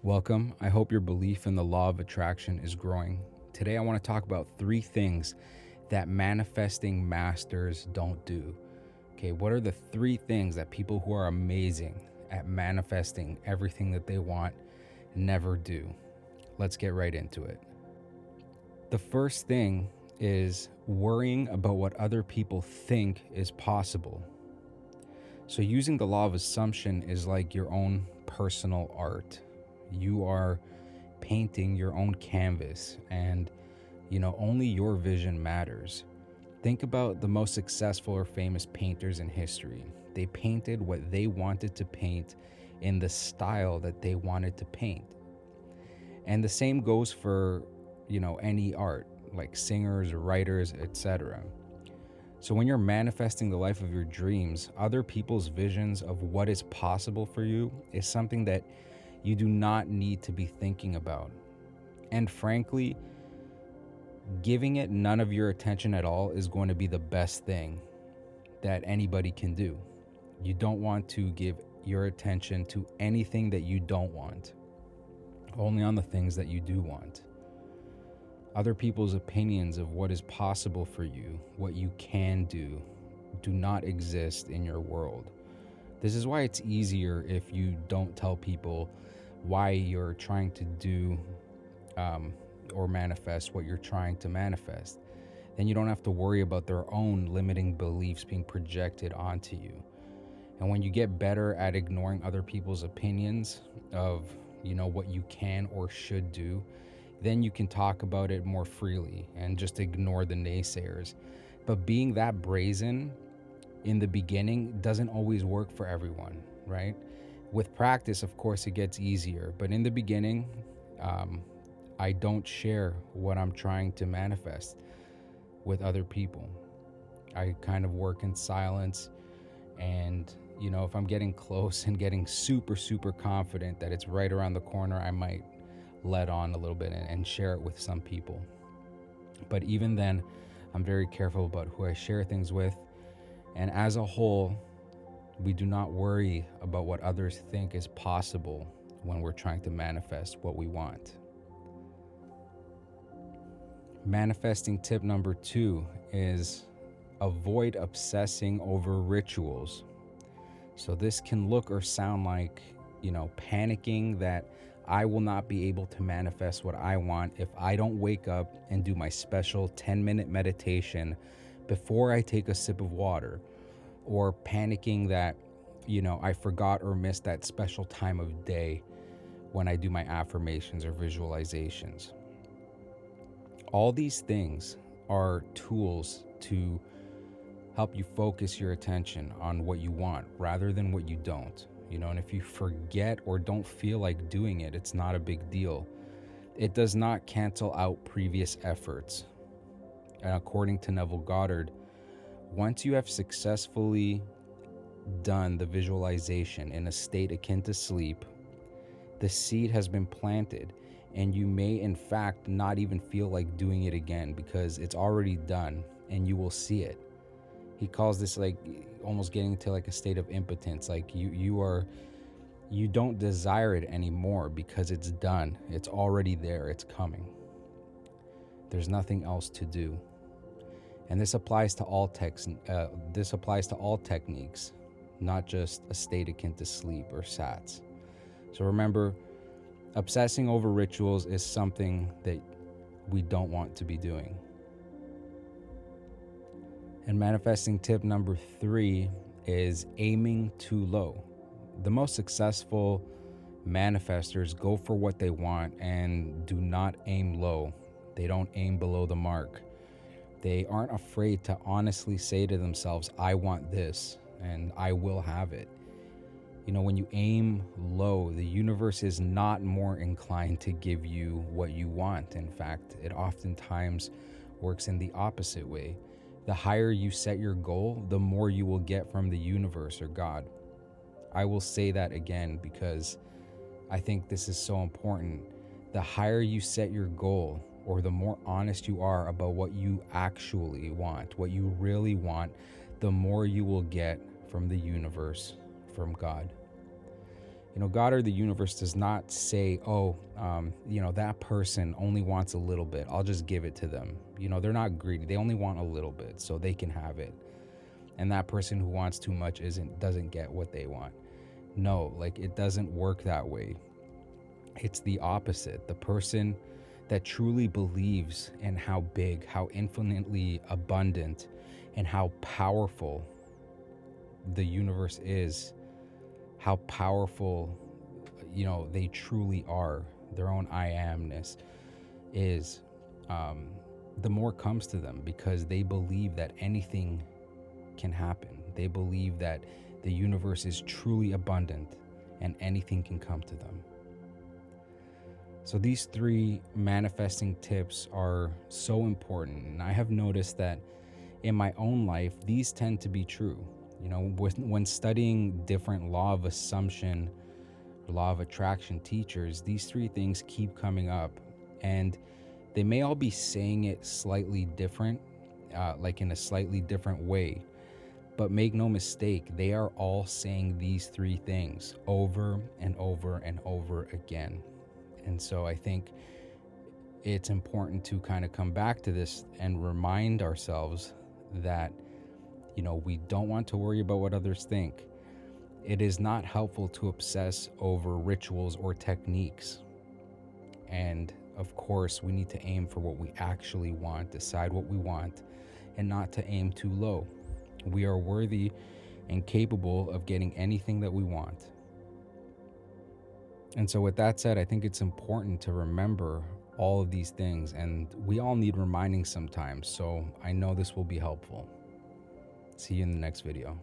Welcome. I hope your belief in the law of attraction is growing. Today, I want to talk about 3 things that manifesting masters don't do. Okay, what are the 3 things that people who are amazing at manifesting everything that they want never do? Let's get right into it. The first thing is worrying about what other people think is possible. So, using the law of assumption is like your own personal art. You are painting your own canvas, and only your vision matters. Think about the most successful or famous painters in history. They painted what they wanted to paint in the style that they wanted to paint. And the same goes for, any art, like singers, writers, etc. So when you're manifesting the life of your dreams, other people's visions of what is possible for you is something that you do not need to be thinking about. And frankly, giving it none of your attention at all is going to be the best thing that anybody can do. You don't want to give your attention to anything that you don't want, only on the things that you do want. Other people's opinions of what is possible for you, what you can do not exist in your world. This is why it's easier if you don't tell people why you're trying to do or manifest what you're trying to manifest. Then you don't have to worry about their own limiting beliefs being projected onto you. And when you get better at ignoring other people's opinions of, what you can or should do, then you can talk about it more freely and just ignore the naysayers. But being that brazen in the beginning doesn't always work for everyone, right? With practice, of course, it gets easier. But in the beginning, I don't share what I'm trying to manifest with other people. I kind of work in silence. And, if I'm getting close and getting super, super confident that it's right around the corner, I might let on a little bit and share it with some people. But even then, I'm very careful about who I share things with. And as a whole, we do not worry about what others think is possible when we're trying to manifest what we want. Manifesting tip number 2 is avoid obsessing over rituals. So this can look or sound like, panicking that I will not be able to manifest what I want if I don't wake up and do my special 10-minute meditation before I take a sip of water, or panicking that, I forgot or missed that special time of day when I do my affirmations or visualizations. All these things are tools to help you focus your attention on what you want rather than what you don't. And if you forget or don't feel like doing it, it's not a big deal. It does not cancel out previous efforts. And according to Neville Goddard, once you have successfully done the visualization in a state akin to sleep, the seed has been planted, and you may in fact not even feel like doing it again because it's already done and you will see it. He calls this like almost getting to like a state of impotence. Like you don't desire it anymore because it's done. It's already there. It's coming. There's nothing else to do. And this applies to all techniques, not just a state akin to sleep or SATs. So remember, obsessing over rituals is something that we don't want to be doing. And manifesting tip number 3 is aiming too low. The most successful manifestors go for what they want and do not aim low. They don't aim below the mark. They aren't afraid to honestly say to themselves, I want this and I will have it. When you aim low, the universe is not more inclined to give you what you want. In fact, it oftentimes works in the opposite way. The higher you set your goal, the more you will get from the universe or God. I will say that again because I think this is so important. The higher you set your goal, or the more honest you are about what you actually want, what you really want, the more you will get from the universe, from God. God or the universe does not say, oh, that person only wants a little bit, I'll just give it to them. They're not greedy. They only want a little bit so they can have it. And that person who wants too much doesn't get what they want. No, like, it doesn't work that way. It's the opposite. The person that truly believes in how big, how infinitely abundant, and how powerful the universe is, how powerful, they truly are, their own I amness is, the more comes to them, because they believe that anything can happen. They believe that the universe is truly abundant and anything can come to them. So these 3 manifesting tips are so important. And I have noticed that in my own life, these tend to be true. When studying different law of assumption, law of attraction teachers, these 3 things keep coming up. And they may all be saying it slightly different, like in a slightly different way. But make no mistake, they are all saying these 3 things over and over and over again. And so I think it's important to kind of come back to this and remind ourselves that, we don't want to worry about what others think. It is not helpful to obsess over rituals or techniques. And of course, we need to aim for what we actually want, decide what we want, and not to aim too low. We are worthy and capable of getting anything that we want. And so with that said, I think it's important to remember all of these things, and we all need reminding sometimes. So I know this will be helpful. See you in the next video.